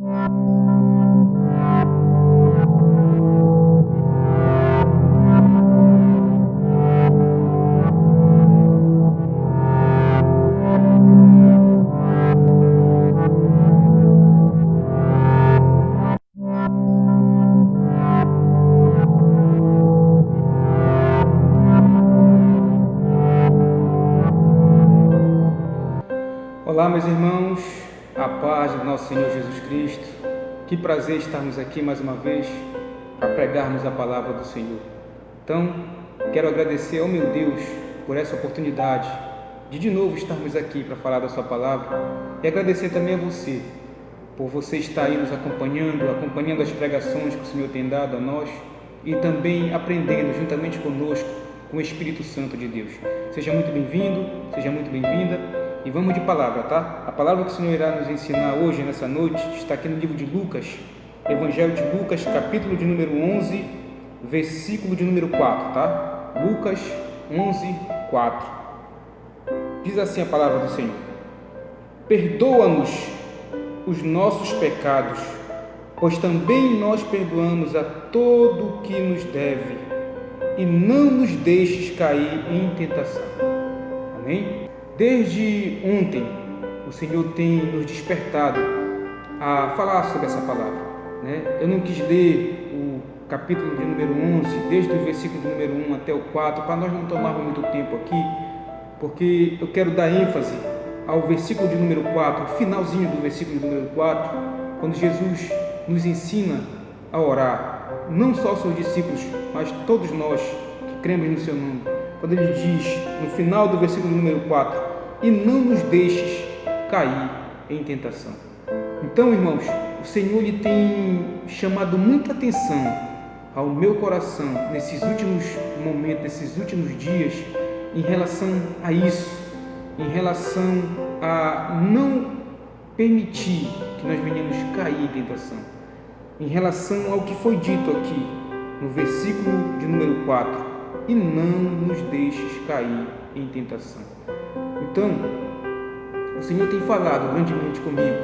Olá, meus irmãos, a paz do nosso Senhor Jesus Cristo. Que prazer estarmos aqui mais uma vez para pregarmos a palavra do Senhor. Então, quero agradecer ao meu Deus por essa oportunidade de novo estarmos aqui para falar da sua palavra e agradecer também a você por você estar aí nos acompanhando as pregações que o Senhor tem dado a nós e também aprendendo juntamente conosco com o Espírito Santo de Deus. Seja muito bem-vindo, seja muito bem-vinda. E vamos de palavra, tá? A palavra que o Senhor irá nos ensinar hoje, nessa noite, está aqui no livro de Lucas, Evangelho de Lucas, capítulo de número 11, versículo de número 4, tá? Lucas 11, 4. Diz assim a palavra do Senhor: perdoa-nos os nossos pecados, pois também nós perdoamos a todo o que nos deve, e não nos deixes cair em tentação. Amém? Desde ontem, o Senhor tem nos despertado a falar sobre essa palavra, né? Eu não quis ler o capítulo de número 11, desde o versículo de número 1 até o 4, para nós não tomarmos muito tempo aqui, porque eu quero dar ênfase ao versículo de número 4, o finalzinho do versículo de número 4, quando Jesus nos ensina a orar, não só os seus discípulos, mas todos nós que cremos no seu nome. Quando ele diz, no final do versículo número 4, e não nos deixes cair em tentação. Então, irmãos, o Senhor lhe tem chamado muita atenção ao meu coração nesses últimos momentos, nesses últimos dias, em relação a isso, em relação a não permitir que nós venhamos cair em tentação, em relação ao que foi dito aqui no versículo de número 4, e não nos deixes cair em tentação. Então, o Senhor tem falado grandemente comigo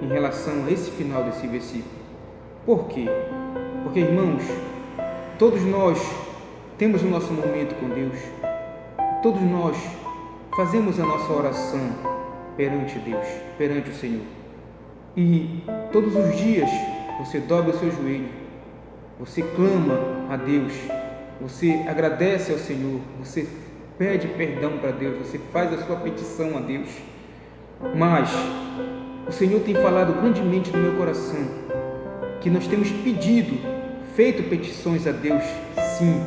em relação a esse final desse versículo. Por quê? Porque, irmãos, todos nós temos o nosso momento com Deus, todos nós fazemos a nossa oração perante Deus, perante o Senhor. E todos os dias você dobra o seu joelho, você clama a Deus, você agradece ao Senhor, você pede perdão para Deus, você faz a sua petição a Deus. Mas o Senhor tem falado grandemente no meu coração que nós temos pedido, feito petições a Deus, sim,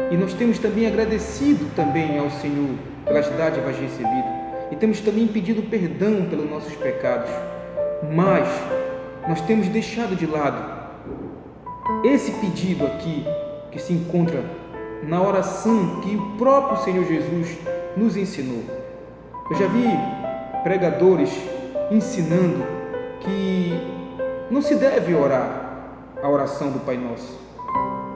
e nós temos também agradecido também ao Senhor pelas dádivas recebidas, e temos também pedido perdão pelos nossos pecados, mas nós temos deixado de lado esse pedido aqui que se encontra na oração que o próprio Senhor Jesus nos ensinou. Eu já vi pregadores ensinando que não se deve orar a oração do Pai Nosso,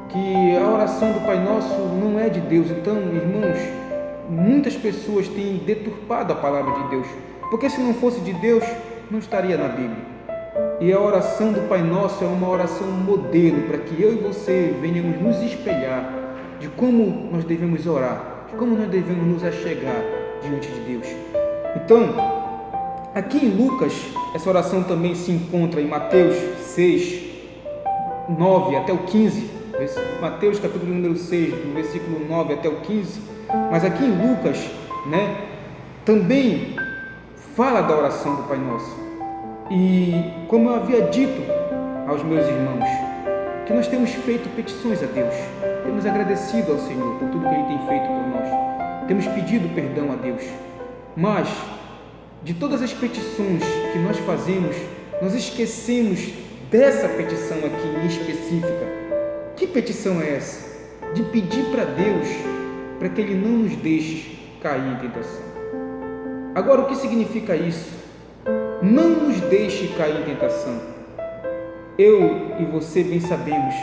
que a oração do Pai Nosso não é de Deus. Então, irmãos, muitas pessoas têm deturpado a palavra de Deus, porque se não fosse de Deus, não estaria na Bíblia. E a oração do Pai Nosso é uma oração modelo para que eu e você venhamos nos espelhar de como nós devemos orar, de como nós devemos nos achegar diante de Deus. Então, aqui em Lucas, essa oração também se encontra em Mateus 6, 9 até o 15, Mateus capítulo número 6, do versículo 9 até o 15, mas aqui em Lucas, também fala da oração do Pai Nosso. E como eu havia dito aos meus irmãos, que nós temos feito petições a Deus, temos agradecido ao Senhor por tudo que Ele tem feito por nós, temos pedido perdão a Deus, mas de todas as petições que nós fazemos, nós esquecemos dessa petição aqui em específica. Que petição é essa? De pedir para Deus para que Ele não nos deixe cair em tentação. Agora, o que significa isso? Não nos deixe cair em tentação. Eu e você bem sabemos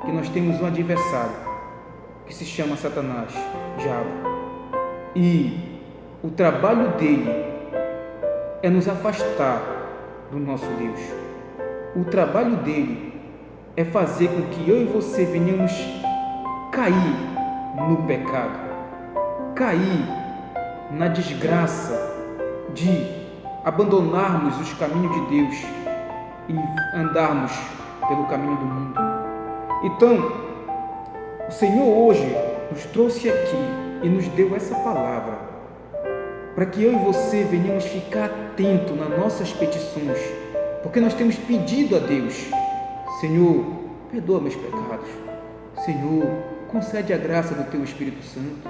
que nós temos um adversário que se chama Satanás, Diabo. E o trabalho dele é nos afastar do nosso Deus, o trabalho dele é fazer com que eu e você venhamos cair no pecado, cair na desgraça de abandonarmos os caminhos de Deus e andarmos pelo caminho do mundo. Então, o Senhor hoje nos trouxe aqui e nos deu essa palavra para que eu e você venhamos ficar atentos nas nossas petições, porque nós temos pedido a Deus: Senhor, perdoa meus pecados. Senhor, concede a graça do Teu Espírito Santo.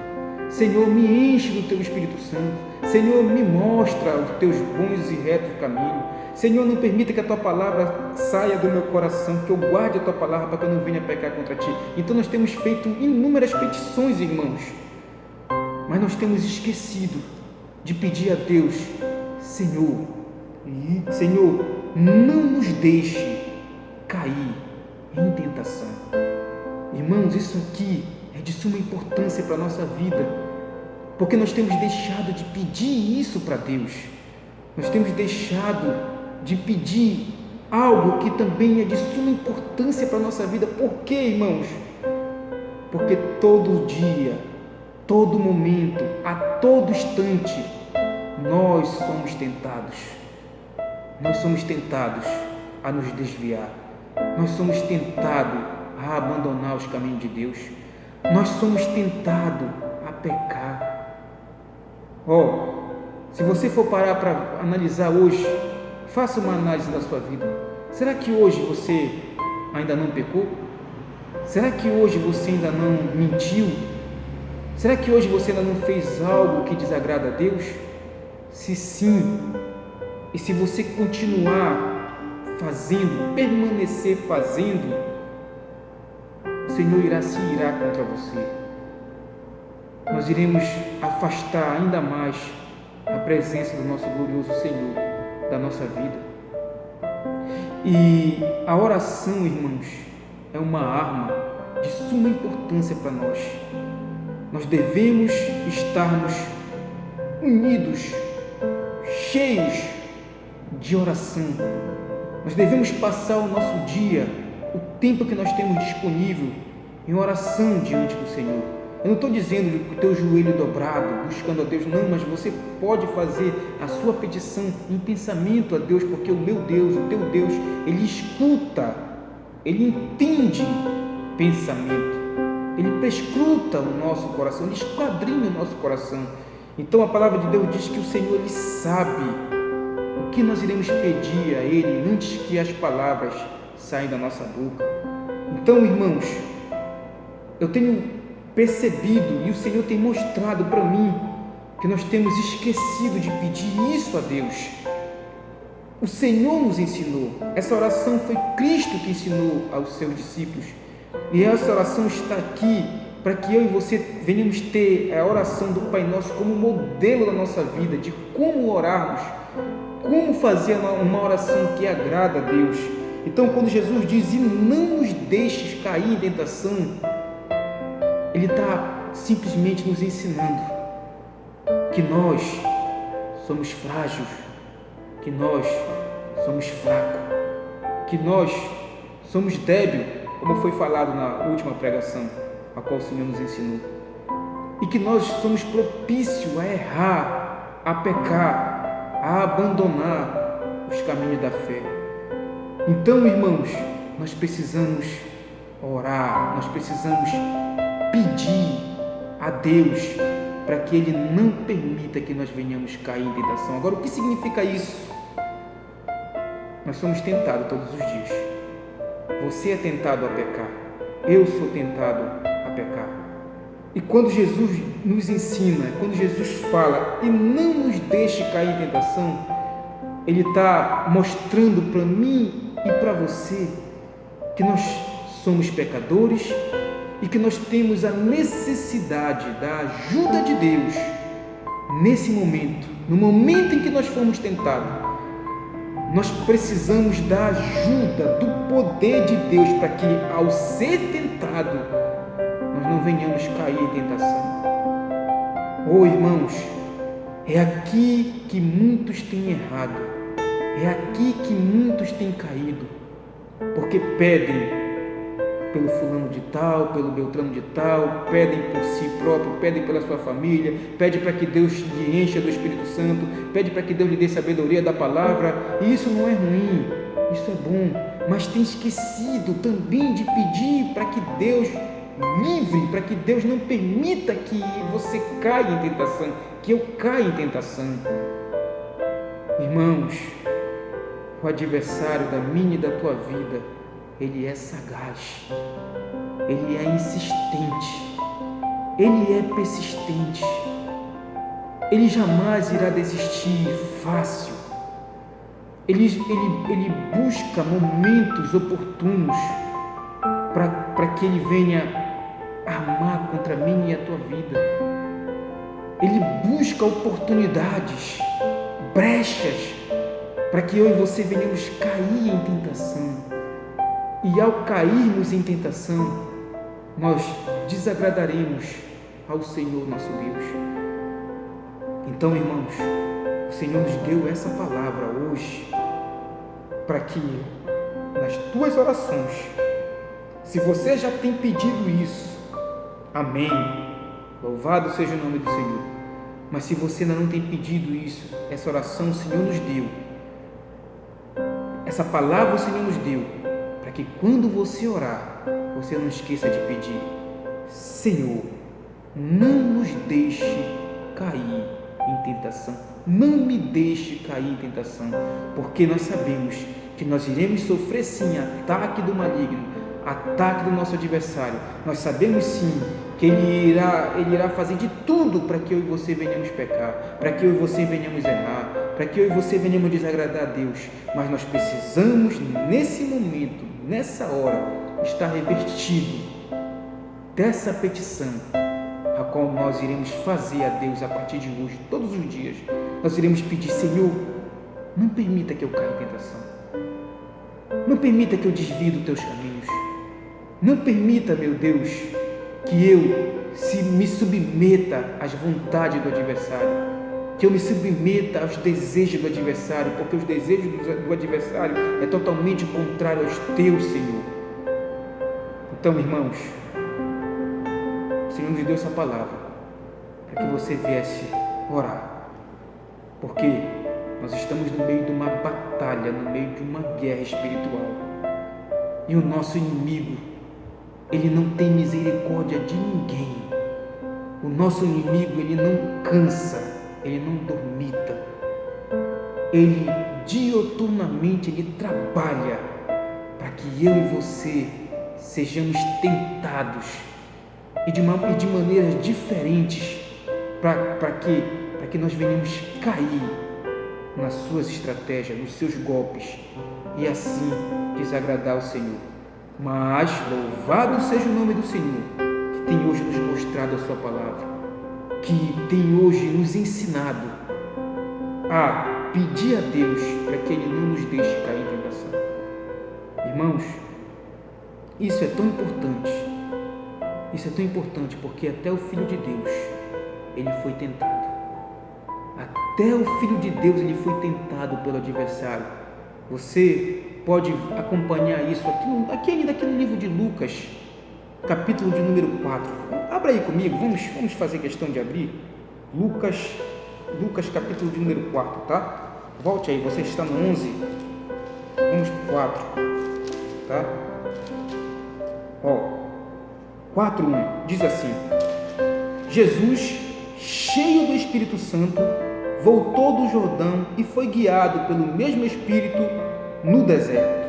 Senhor, me enche do Teu Espírito Santo. Senhor, me mostra os Teus bons e retos caminhos. Senhor, não permita que a Tua palavra saia do meu coração, que eu guarde a Tua palavra para que eu não venha pecar contra Ti. Então nós temos feito inúmeras petições, irmãos, mas nós temos esquecido de pedir a Deus: Senhor, não nos deixe cair em tentação. Irmãos, isso aqui é de suma importância para a nossa vida, porque nós temos deixado de pedir isso para Deus. Nós temos deixado de pedir algo que também é de suma importância para a nossa vida. Por quê, irmãos? Porque todo dia, todo momento, a todo instante, nós somos tentados. Nós somos tentados a nos desviar. Nós somos tentados a abandonar os caminhos de Deus. Nós somos tentados a pecar. Se você for parar para analisar hoje, faça uma análise da sua vida. Será que hoje você ainda não pecou? Será que hoje você ainda não mentiu? Será que hoje você ainda não fez algo que desagrada a Deus? Se sim, e se você continuar fazendo, permanecer fazendo, o Senhor irá se irar contra você. Nós iremos afastar ainda mais a presença do nosso glorioso Senhor da nossa vida. E a oração, irmãos, é uma arma de suma importância para nós. Nós devemos estarmos unidos, cheios de oração. Nós devemos passar o nosso dia, o tempo que nós temos disponível, em oração diante do Senhor. Eu não estou dizendo com o teu joelho dobrado, buscando a Deus, não, mas você pode fazer a sua petição em pensamento a Deus, porque o meu Deus, o teu Deus, Ele escuta, Ele entende pensamento, Ele perscruta o nosso coração, Ele esquadrinha o nosso coração. Então a palavra de Deus diz que o Senhor, Ele sabe o que nós iremos pedir a Ele antes que as palavras saiam da nossa boca. Então, irmãos, eu tenho percebido e o Senhor tem mostrado para mim que nós temos esquecido de pedir isso a Deus. O Senhor nos ensinou. Essa oração foi Cristo que ensinou aos seus discípulos, e essa oração está aqui para que eu e você venhamos ter a oração do Pai Nosso como modelo da nossa vida, de como orarmos, como fazer uma oração que agrada a Deus. Então, quando Jesus diz: e não nos deixes cair em tentação, Ele está simplesmente nos ensinando que nós somos frágeis, que nós somos fracos, que nós somos débeis, como foi falado na última pregação, a qual o Senhor nos ensinou, e que nós somos propícios a errar, a pecar, a abandonar os caminhos da fé. Então, irmãos, nós precisamos orar, nós precisamos pedir a Deus para que Ele não permita que nós venhamos cair em tentação. Agora, o que significa isso? Nós somos tentados todos os dias. Você é tentado a pecar. Eu sou tentado a pecar. E quando Jesus nos ensina, quando Jesus fala: e não nos deixe cair em tentação, Ele está mostrando para mim e para você que nós somos pecadores e que nós temos a necessidade da ajuda de Deus nesse momento, no momento em que nós formos tentados. Nós precisamos da ajuda, do poder de Deus, para que, ao ser tentado, nós não venhamos cair em tentação. Irmãos, é aqui que muitos têm errado, é aqui que muitos têm caído. porque pedem pelo fulano de tal, pelo beltrano de tal, pedem por si próprio, pedem pela sua família, pedem para que Deus lhe encha do Espírito Santo, pedem para que Deus lhe dê sabedoria da palavra, e isso não é ruim, isso é bom, mas tem esquecido também de pedir para que Deus livre, para que Deus não permita que você caia em tentação, que eu caia em tentação. Irmãos, o adversário da minha e da tua vida, ele é sagaz, ele é insistente, ele é persistente, ele jamais irá desistir fácil, ele busca momentos oportunos para que ele venha armar contra mim e a tua vida. Ele busca oportunidades, brechas, para que eu e você venhamos cair em tentação. E ao cairmos em tentação, nós desagradaremos ao Senhor nosso Deus. Então, irmãos, o Senhor nos deu essa palavra hoje, para que nas tuas orações, se você já tem pedido isso, amém, louvado seja o nome do Senhor. Mas se você ainda não tem pedido isso, essa oração o Senhor nos deu, essa palavra o Senhor nos deu, para que quando você orar, você não esqueça de pedir: Senhor, não nos deixe cair em tentação, não me deixe cair em tentação, porque nós sabemos que nós iremos sofrer sim ataque do maligno, ataque do nosso adversário. Nós sabemos sim que ele irá fazer de tudo para que eu e você venhamos pecar, para que eu e você venhamos errar, para que eu e você venhamos desagradar a Deus. Mas nós precisamos, nesse momento, nessa hora, estar revestido dessa petição, a qual nós iremos fazer a Deus a partir de hoje, todos os dias. Nós iremos pedir: Senhor, não permita que eu caia em tentação, não permita que eu desvie dos teus caminhos, não permita, meu Deus, que eu me submeta às vontades do adversário, que eu me submeta aos desejos do adversário, porque os desejos do adversário é totalmente contrário aos teus, Senhor. Então, irmãos, o Senhor nos deu essa palavra para que você viesse orar, porque nós estamos no meio de uma batalha, no meio de uma guerra espiritual, e o nosso inimigo, ele não tem misericórdia de ninguém. O nosso inimigo, ele não cansa, ele não dormita, ele dioturnamente ele trabalha para que eu e você sejamos tentados e de maneiras diferentes, para que nós venhamos cair nas suas estratégias, nos seus golpes, e assim desagradar o Senhor. Mas louvado seja o nome do Senhor, que tem hoje nos mostrado a sua palavra, que tem hoje nos ensinado a pedir a Deus para que Ele não nos deixe cair em tentação. Irmãos, isso é tão importante, porque até o Filho de Deus, ele foi tentado. Até o Filho de Deus, ele foi tentado pelo adversário. Você pode acompanhar isso aqui no livro de Lucas, capítulo de número 4. Abra aí comigo, vamos fazer questão de abrir. Lucas capítulo de número 4, tá? Volte aí, você está no 11, vamos para o 4, tá? 4:1 diz assim: Jesus, cheio do Espírito Santo, voltou do Jordão e foi guiado pelo mesmo Espírito no deserto.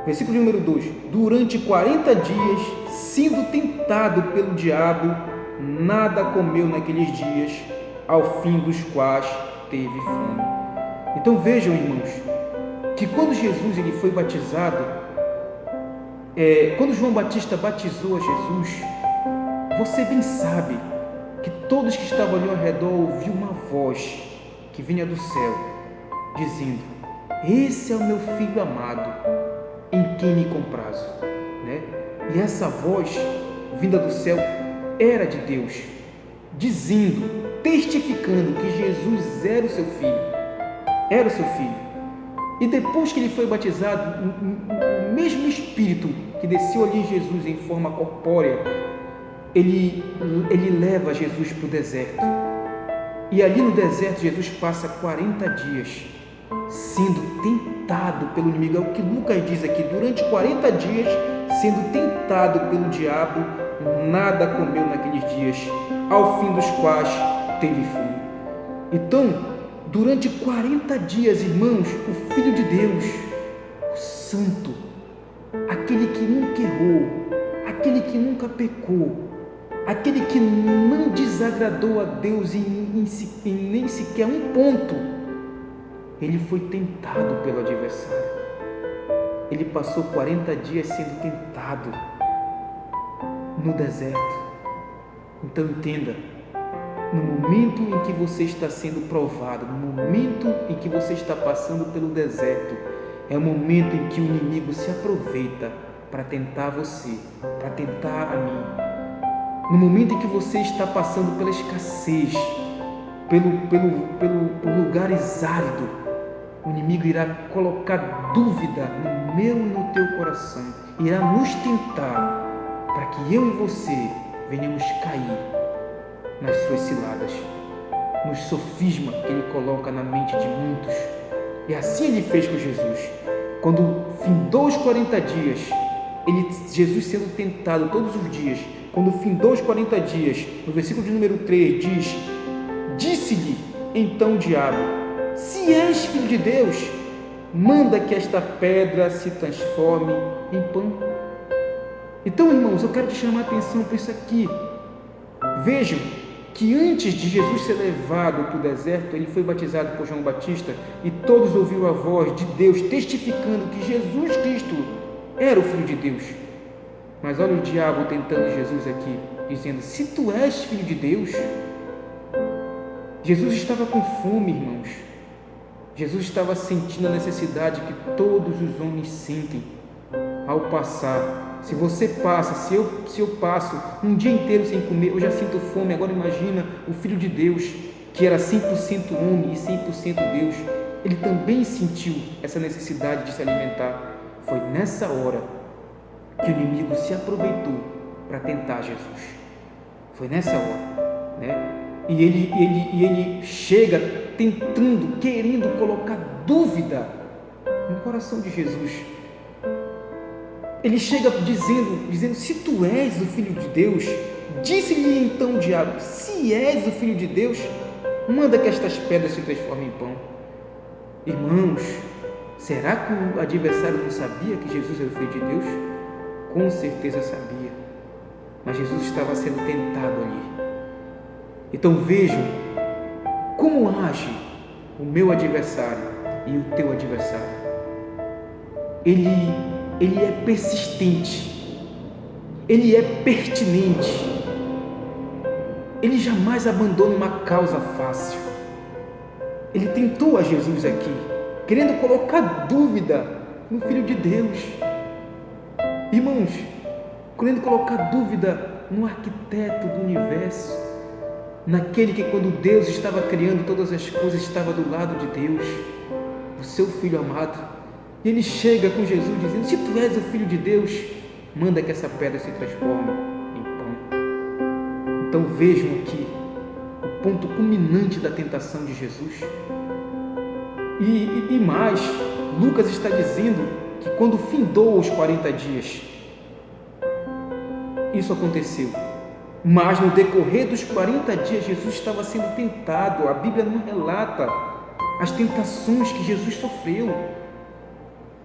Versículo número 2: durante 40 dias, sendo tentado pelo diabo, nada comeu naqueles dias, ao fim dos quais teve fome. Então vejam, irmãos, que quando Jesus ele foi batizado, quando João Batista batizou a Jesus, você bem sabe que todos que estavam ali ao redor ouviram uma voz que vinha do céu, dizendo: esse é o meu filho amado, em quem me comprazo, né? E essa voz vinda do céu era de Deus, testificando que Jesus era o seu filho, E depois que ele foi batizado, o mesmo Espírito que desceu ali em Jesus em forma corpórea, ele leva Jesus para o deserto. E ali no deserto, Jesus passa 40 dias sendo tentado pelo inimigo. É o que Lucas diz aqui: durante 40 dias sendo tentado pelo diabo, nada comeu naqueles dias, ao fim dos quais teve fome. Então, durante 40 dias, irmãos, o Filho de Deus, o Santo, aquele que nunca errou, aquele que nunca pecou, aquele que não desagradou a Deus em nem sequer um ponto, ele foi tentado pelo adversário. Ele passou 40 dias sendo tentado no deserto. Então entenda, no momento em que você está sendo provado, no momento em que você está passando pelo deserto, é o momento em que o inimigo se aproveita para tentar você, para tentar a mim. No momento em que você está passando pela escassez, pelo lugares áridos, o inimigo irá colocar dúvida no meu e no teu coração, irá nos tentar para que eu e você venhamos cair nas suas ciladas, nos sofismas que ele coloca na mente de muitos. E assim ele fez com Jesus. Quando findou os 40 dias, Jesus sendo tentado todos os dias, quando findou os 40 dias, no versículo de número 3 diz: disse-lhe então o diabo: se és filho de Deus, manda que esta pedra se transforme em pão. Então, irmãos, eu quero te chamar a atenção para isso aqui. Vejam que antes de Jesus ser levado para o deserto, ele foi batizado por João Batista e todos ouviram a voz de Deus testificando que Jesus Cristo era o Filho de Deus. Mas olha o diabo tentando Jesus aqui, dizendo: se tu és Filho de Deus. Jesus estava com fome, irmãos. Jesus estava sentindo a necessidade que todos os homens sentem ao passar. Se você passa, se eu passo um dia inteiro sem comer, eu já sinto fome. Agora imagina o Filho de Deus, que era 100% homem e 100% Deus. Ele também sentiu essa necessidade de se alimentar. Foi nessa hora que o inimigo se aproveitou para tentar Jesus. Foi nessa hora, né? E ele chega tentando, querendo colocar dúvida no coração de Jesus. Ele chega dizendo: se tu és o Filho de Deus, disse-lhe então o diabo: se és o Filho de Deus, manda que estas pedras se transformem em pão. Irmãos, será que o adversário não sabia que Jesus era o Filho de Deus? Com certeza sabia, mas Jesus estava sendo tentado ali. Então vejam como age o meu adversário e o teu adversário. Ele é persistente, ele é pertinente, ele jamais abandona uma causa fácil. Ele tentou a Jesus aqui, querendo colocar dúvida no Filho de Deus. Irmãos, querendo colocar dúvida no arquiteto do universo, naquele que quando Deus estava criando todas as coisas estava do lado de Deus, o seu Filho amado. E ele chega com Jesus dizendo: se tu és o Filho de Deus, manda que essa pedra se transforme em pão. Então vejam aqui o ponto culminante da tentação de Jesus. E mais, Lucas está dizendo que quando findou os 40 dias, isso aconteceu. Mas no decorrer dos 40 dias, Jesus estava sendo tentado. A Bíblia não relata as tentações que Jesus sofreu,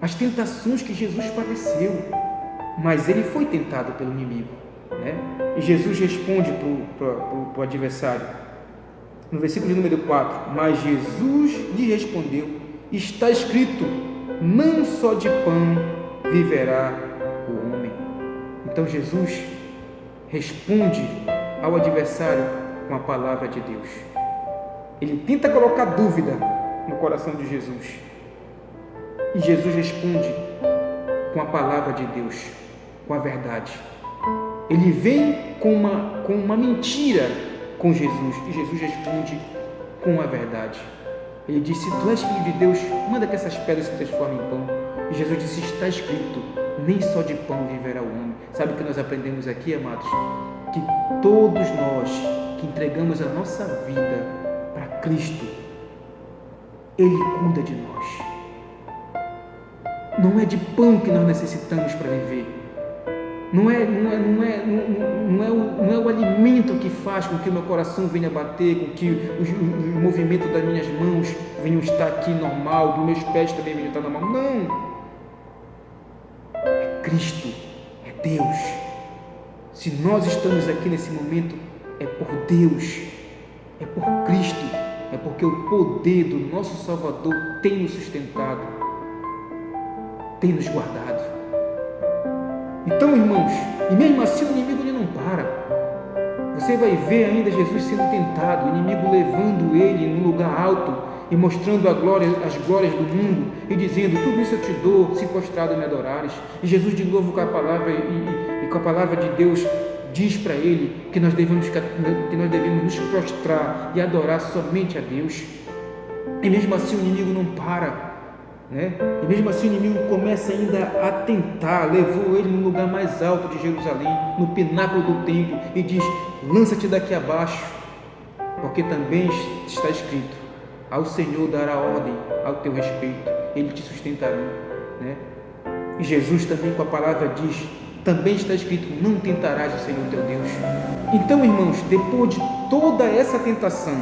as tentações que Jesus padeceu, mas ele foi tentado pelo inimigo, né? E Jesus responde para o adversário, no versículo de número 4: mas Jesus lhe respondeu: está escrito, não só de pão viverá o homem. Então Jesus responde ao adversário com a palavra de Deus. Ele tenta colocar dúvida no coração de Jesus, e Jesus responde com a palavra de Deus, com a verdade. Ele vem com uma mentira com Jesus, e Jesus responde com a verdade. Ele disse: se tu és filho de Deus, manda que essas pedras se transformem em pão. E Jesus disse: está escrito, nem só de pão viverá o homem. Sabe o que nós aprendemos aqui, amados? Que todos nós que entregamos a nossa vida para Cristo, Ele cuida de nós. Não é de pão que nós necessitamos para viver. Não é o alimento que faz com que o meu coração venha bater, com que o movimento das minhas mãos venham estar aqui normal, dos meus pés também venham estar normal. Não! É Cristo, é Deus. Se nós estamos aqui nesse momento, é por Deus, é por Cristo, é porque o poder do nosso Salvador tem nos sustentado, tem nos guardado. Então, irmãos, e mesmo assim o inimigo ele não para. Você vai ver ainda Jesus sendo tentado, o inimigo levando ele num lugar alto e mostrando as glórias do mundo e dizendo: tudo isso eu te dou, se prostrado me adorares. E Jesus de novo com a palavra e com a palavra de Deus diz para ele que nós devemos nos prostrar e adorar somente a Deus. E mesmo assim o inimigo não para. E mesmo assim o inimigo começa ainda a tentar, levou ele no lugar mais alto de Jerusalém, no pináculo do templo, e diz: lança-te daqui abaixo, porque também está escrito: ao Senhor dará ordem ao teu respeito, Ele te sustentará. E Jesus também com a palavra diz: também está escrito: não tentarás o Senhor teu Deus. Então, irmãos, depois de toda essa tentação,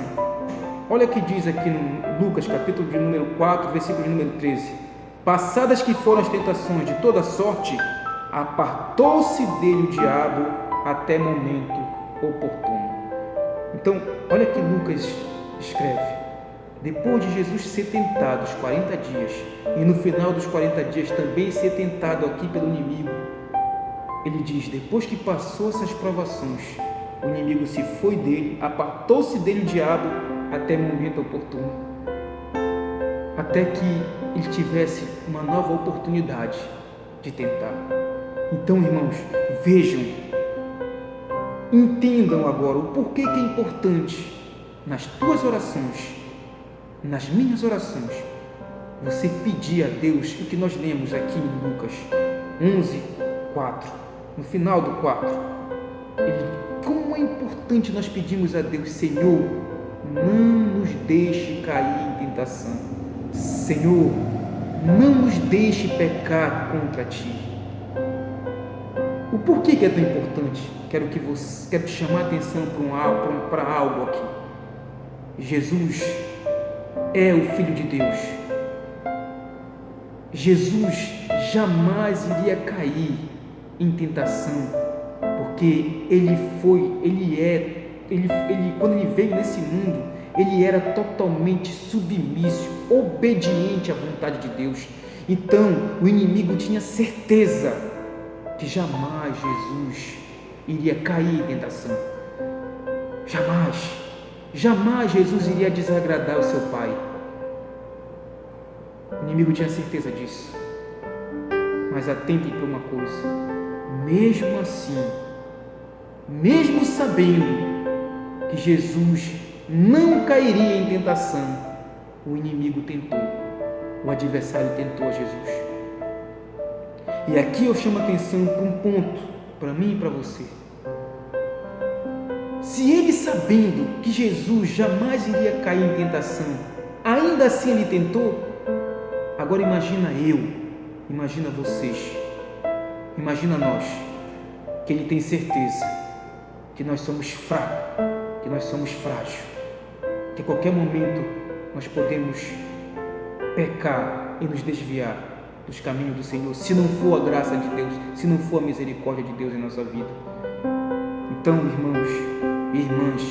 olha o que diz aqui no Lucas, capítulo de número 4, versículo de número 13. Passadas que foram as tentações de toda sorte, apartou-se dele o diabo até momento oportuno. Então, olha que Lucas escreve: depois de Jesus ser tentado os 40 dias, e no final dos 40 dias também ser tentado aqui pelo inimigo, ele diz: depois que passou essas provações, o inimigo se foi dele, apartou-se dele o diabo até momento oportuno, até que ele tivesse uma nova oportunidade de tentar. Então, irmãos, vejam, entendam agora o porquê que é importante nas tuas orações, nas minhas orações, você pedir a Deus o que nós lemos aqui em Lucas 11, 4, no final do 4, como é importante nós pedirmos a Deus: Senhor, não nos deixe cair em tentação. Senhor, não nos deixe pecar contra Ti. O porquê que é tão importante? Quero te chamar a atenção para algo aqui. Jesus é o Filho de Deus. Jesus jamais iria cair em tentação, porque quando ele veio nesse mundo, ele era totalmente submisso, obediente à vontade de Deus. Então, o inimigo tinha certeza que jamais Jesus iria cair em tentação. Jamais Jesus iria desagradar o seu Pai. O inimigo tinha certeza disso. Mas atentem para uma coisa: mesmo assim, mesmo sabendo que Jesus não cairia em tentação, o inimigo tentou, o adversário tentou a Jesus. E aqui eu chamo a atenção para um ponto, para mim e para você. Se ele, sabendo que Jesus jamais iria cair em tentação, ainda assim ele tentou, agora imagina vocês, imagina nós, que ele tem certeza que nós somos fracos, que nós somos frágeis, que a qualquer momento nós podemos pecar e nos desviar dos caminhos do Senhor, se não for a graça de Deus, se não for a misericórdia de Deus em nossa vida. Então, irmãos e irmãs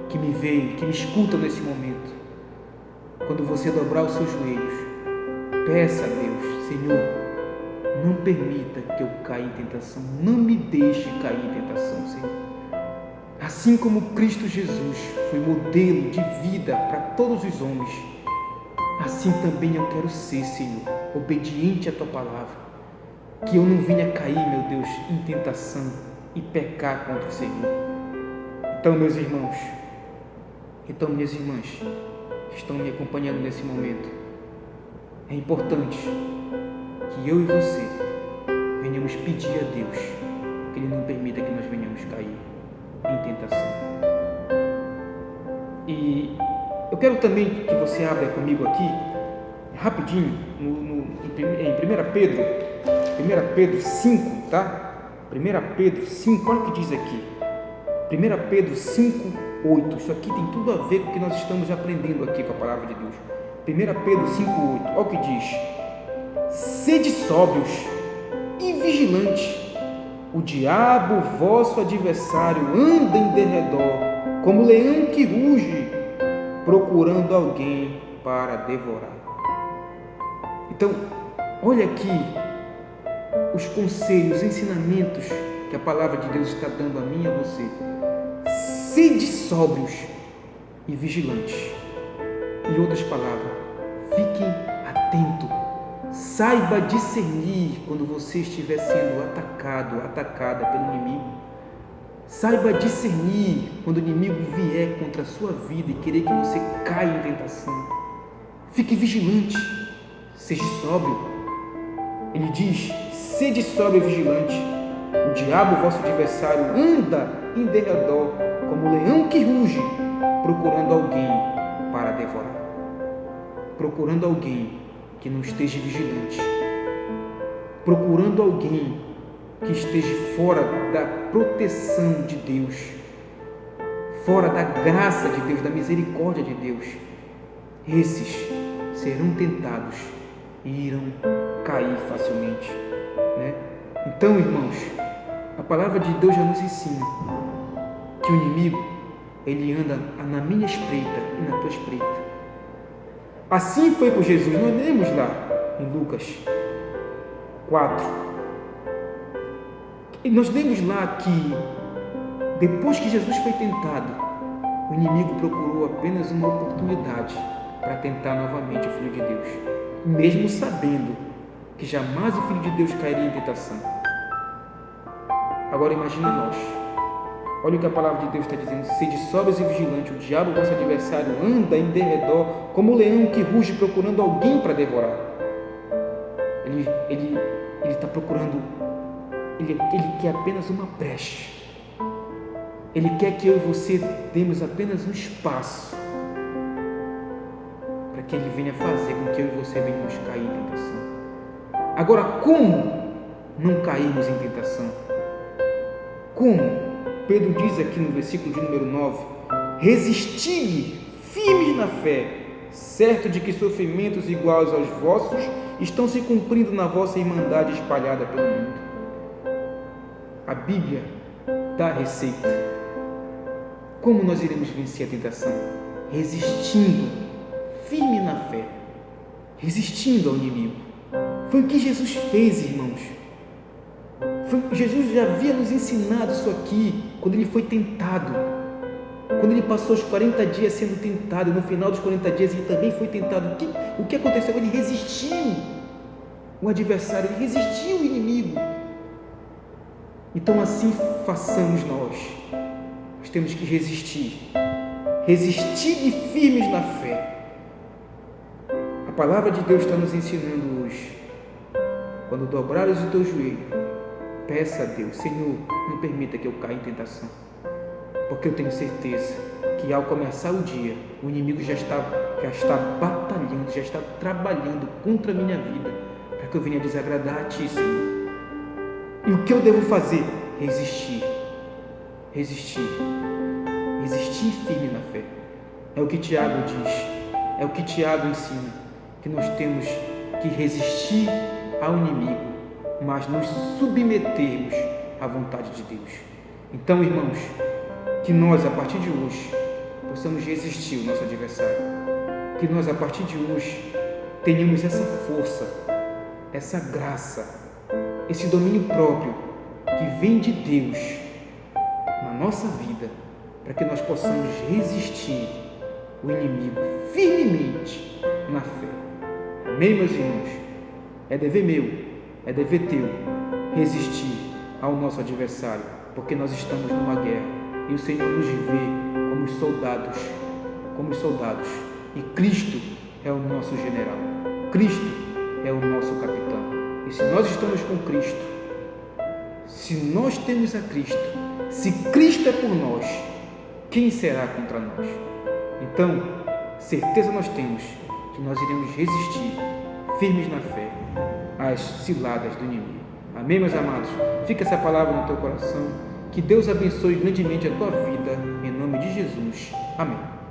que me veem, que me escutam nesse momento, quando você dobrar os seus joelhos, peça a Deus: Senhor, não permita que eu caia em tentação, não me deixe cair em tentação, Senhor. Assim como Cristo Jesus foi modelo de vida para todos os homens, assim também eu quero ser, Senhor, obediente à Tua palavra, que eu não venha cair, meu Deus, em tentação e pecar contra o Senhor. Então, meus irmãos, então, minhas irmãs, que estão me acompanhando nesse momento, é importante que eu e você venhamos pedir a Deus que Ele não permita que nós venhamos cair em tentação. E eu quero também que você abra comigo aqui, rapidinho, em 1 Pedro 5, tá? 1 Pedro 5, olha o que diz aqui. 1 Pedro 5, 8. Isso aqui tem tudo a ver com o que nós estamos aprendendo aqui com a palavra de Deus. 1 Pedro 5, 8. Olha o que diz. Sede sóbrios e vigilantes. O diabo, vosso adversário, anda em derredor, como leão que ruge, procurando alguém para devorar. Então, olha aqui os conselhos, os ensinamentos que a palavra de Deus está dando a mim e a você. Sede sóbrios e vigilantes. Em outras palavras, fiquem atentos. Saiba discernir quando você estiver sendo atacada pelo inimigo. Saiba discernir quando o inimigo vier contra a sua vida e querer que você caia em tentação. Fique vigilante, seja sóbrio. Ele diz, sede sóbrio e vigilante. O diabo, vosso adversário, anda em derredor, como um leão que ruge, procurando alguém para devorar. Procurando alguém que não esteja vigilante. Procurando alguém que esteja fora da proteção de Deus, fora da graça de Deus, da misericórdia de Deus. Esses serão tentados e irão cair facilmente, né? Então, irmãos, a palavra de Deus já nos ensina que o inimigo, ele anda na minha espreita e na tua espreita. Assim foi com Jesus. Nós lemos lá em Lucas 4. E nós lemos lá que depois que Jesus foi tentado, o inimigo procurou apenas uma oportunidade para tentar novamente o Filho de Deus, mesmo sabendo que jamais o Filho de Deus cairia em tentação. Agora imagina nós. Olha o que a palavra de Deus está dizendo. Sede sóbrios e vigilantes. O diabo, vosso adversário, anda em derredor, como o leão que ruge procurando alguém para devorar. Ele está procurando. Ele quer apenas uma brecha. Ele quer que eu e você demos apenas um espaço para que ele venha fazer com que eu e você venhamos cair em tentação. Agora, como não cairmos em tentação? Como? Pedro diz aqui no versículo de número 9: resisti firmes na fé, certo de que sofrimentos iguais aos vossos estão se cumprindo na vossa irmandade espalhada pelo mundo. A Bíblia dá a receita. Como nós iremos vencer a tentação? Resistindo firme na fé, resistindo ao inimigo. Foi o que Jesus fez, irmãos. Jesus já havia nos ensinado isso aqui quando ele foi tentado, quando ele passou os 40 dias sendo tentado. No final dos 40 dias ele também foi tentado. O que aconteceu? Ele resistiu o adversário, ele resistiu o inimigo. Então assim façamos nós. Nós temos que resistir e firmes na fé. A palavra de Deus está nos ensinando hoje. Quando dobrares o teu joelho, peça a Deus: Senhor, não permita que eu caia em tentação, porque eu tenho certeza que ao começar o dia, o inimigo já está batalhando, já está trabalhando contra a minha vida, para que eu venha desagradar a Ti, Senhor. E o que eu devo fazer? Resistir firme na fé. É o que Tiago diz, é o que Tiago ensina, que nós temos que resistir ao inimigo, mas nos submetermos à vontade de Deus. Então, irmãos, que nós, a partir de hoje, possamos resistir ao nosso adversário. Que nós, a partir de hoje, tenhamos essa força, essa graça, esse domínio próprio que vem de Deus na nossa vida, para que nós possamos resistir o inimigo firmemente na fé. Amém, meus irmãos? É dever meu, é dever teu resistir ao nosso adversário, porque nós estamos numa guerra e o Senhor nos vê como soldados E Cristo é o nosso general. Cristo é o nosso capitão. E se nós estamos com Cristo, se nós temos a Cristo, se Cristo é por nós, quem será contra nós? Então, certeza nós temos que nós iremos resistir, firmes na fé, às ciladas do inimigo. Amém, meus amados? Fica essa palavra no teu coração. Que Deus abençoe grandemente a tua vida, em nome de Jesus. Amém.